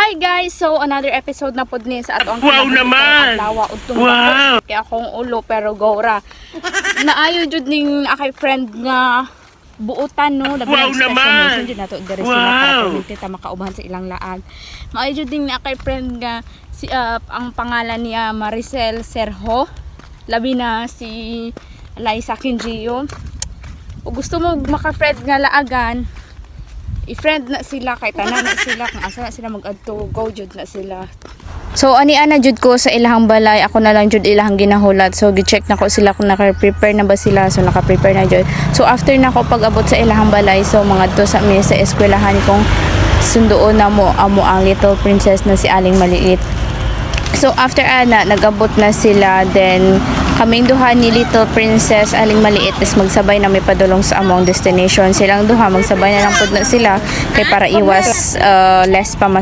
Hi guys! So, another episode na po din sa atong Wow naman! Lawa, Wow! Kaya akong ulo pero gora. Naayo jud ning akay friend nga buutan no, labi Wow ng naman! station jud nato diri Wow! sila para permit ta makaubahan sa ilang laag. Maayo jud ning akay friend nga si ang pangalan niya Maricel Serho. Labi na si Liza Kinjio. O gusto mo maka-friend nga laagan, i-friend na sila kay tanan na sila kung asa na sila mag-adto, go jud na sila. So ani ana jud ko sa ilahang balay, ako na lang jud ilahang ginahulat. So gi-check na ko sila kung naka-prepare na ba sila. So naka-prepare na jud. So after na ko pag-abot sa ilahang balay, so mga to sa mi sa eskwelahan kong sunduon na mo amo ang little princess na si Aling Maliit. So after ana nag-abot na sila, then kaming duha ni Little Princess Aling Maliit is magsabay na may padulong sa among destination. Silang duha magsabay na lang pud na sila kay para iwas less pa